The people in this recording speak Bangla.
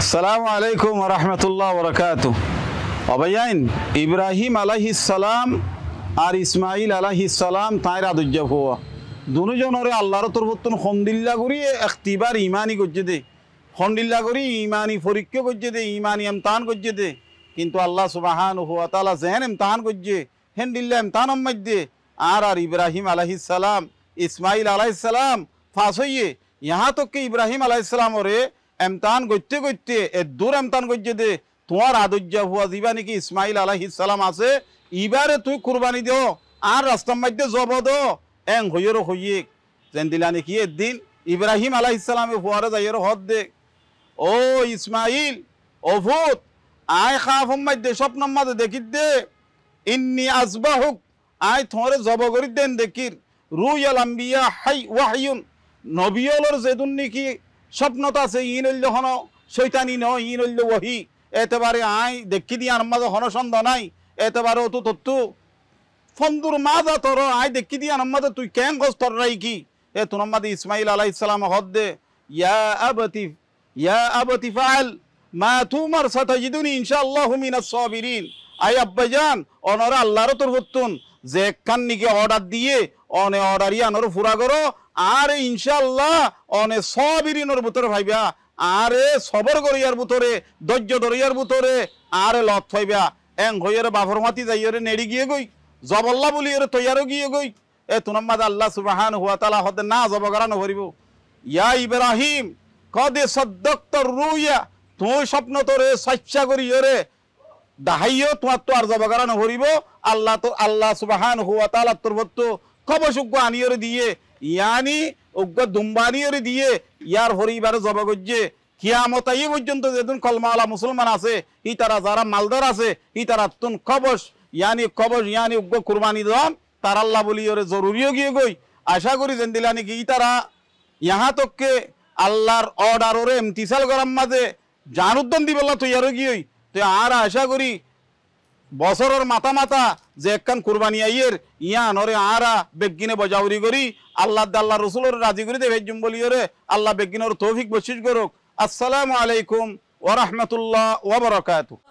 আসসালামু আলাইকুম ওয়া রাহমাতুল্লাহি ওয়া বারাকাতুহু। অবাইয়াইন ইব্রাহিম আলাইহিস সালাম আর ইসমাইল আলাইহিস সালাম তাইরা দুজ্জা হওয়া দুজনরে আল্লাহর তরফতুন খন্দিল্লা করি ইখতিবার ইমানি গজ্জে দে, খন্দিল্লা করি ইমানি পরীক্ষা গজ্জে দে, ইমানি ইমতিহান গজ্জে দে। কিন্তু আল্লাহ সুবহানাহু ওয়া তাআলা যেন ইমতিহান গজ্জে হেনদিল্লা ইমতিহান মধ্যে আর ইব্রাহিম আলাইহিস সালাম ইসমাইল আলাইহিস সালাম ফাঁস হইয়ে यहाँ तक कि इब्राहिम अलैहिस्सलाम और इम्तिहान गजते गजते दूर इम्तिहान गज्जे दे तुम्हार आदुज्जा हुआ जीवानी कि इस्माइल अलैहिस्सलाम आसे इबारे तुई कुर्बानी दो आर रास्ता मध्य जब दो एंग होयरो होइए जेंदिलानी कि दिन इब्राहिम अलैहिस्सलाम हुआरे जायरो हद दे ओ इस्माइल ओ भूत आय खाफम मध्य स्वप्न मध्य देखित दे इन्नी असबाहुक आय थोरे जब करि देन देखिर रुयल अंबिया हाय वाहयुन নবিয়লর যেদুন নাকি স্বপ্নতা আছে ইন হইল হন শৈতানি ন ইন হইল ওহি এতেবারে আই দেখি দি আনমাজ হন সন্দেহ নাই এতেবারে তো তত্তু ফন্দুর মাজা তোর আই দেখি দি আনমাজ তুই কেন গস তোর রাই কি এ তুনমাদ ইসমাইল আলাইহিস সালাম হদ্দে ইয়া আবতি ফাল মা তুমার সাতাজিদুনি ইনশাআল্লাহু মিনাস সাবিরিন। আই আব্বাজান অনরা আল্লাহর তরফতুন যে কান নিকে অর্ডার দিয়ে অনে অর্ডারি আনর পুরা করো আরে ইনশাআল্লাহ অনে সাবিরিনের ভিতরে ভাইবা আরে সবর করিয়ার ভিতরে ধৈর্য ধরিয়ার ভিতরে আরে লত হইবা এং হইয়ারে বাফর মাতি যাইয়ারে নেড়ি গিয়ে গই জবল্লা বলিয়ারে তৈয়ারও গিয়ে গই এ তুনাম্মাদ আল্লাহ সুবহানাহু ওয়া তাআলা হতে না জবগারানো করিব ইয়া ইব্রাহিম কদে সাদ্দাকত রুয়া তুই স্বপ্ন তোরে সচ্চা করিয়ারে দাহাইও তোমার তো আর জবগারানো করিব আল্লাহ তো আল্লাহ সুবহানাহু ওয়া তাআলা তরফতো কবসুগ্য আনিয়রে দিয়ে ইয়ানি উগ্র দুম্বানিয়রে দিয়ে ইয়ার হরিবারে জবা গজ্জে কিয়ামত এই পর্যন্ত যেদিন কলমাওয়ালা মুসলমান আছে ই তারা যারা মালদার আছে ই তারা তুন কবস ইয়ানি উগ্র কুরবানি দম তার আল্লাহ বলিয়রে জরুরিও গিয়ে গই আশা করি যেন দিলানি কি ই তারা ইহা তককে আল্লাহর অর্ডাররে ইমতিসাল করার মাঝে জানুদ্দান দিবেলা তৈয়ারও গিয়ে তো আর আশা করি বছরের মাথা মাথা যে একখান কুরবানি আইয়ের ইয়া নরে আরা বেগিনে বজাউরি করি আল্লাহ আল্লাহ রসুলের রাজি করি দে ভেজুম বলিয়রে আল্লাহ বেগিনের তৌফিক বশিশ করুক। আসসালামু আলাইকুম ওয়া রাহমাতুল্লাহ ওয়া বারাকাতুহু।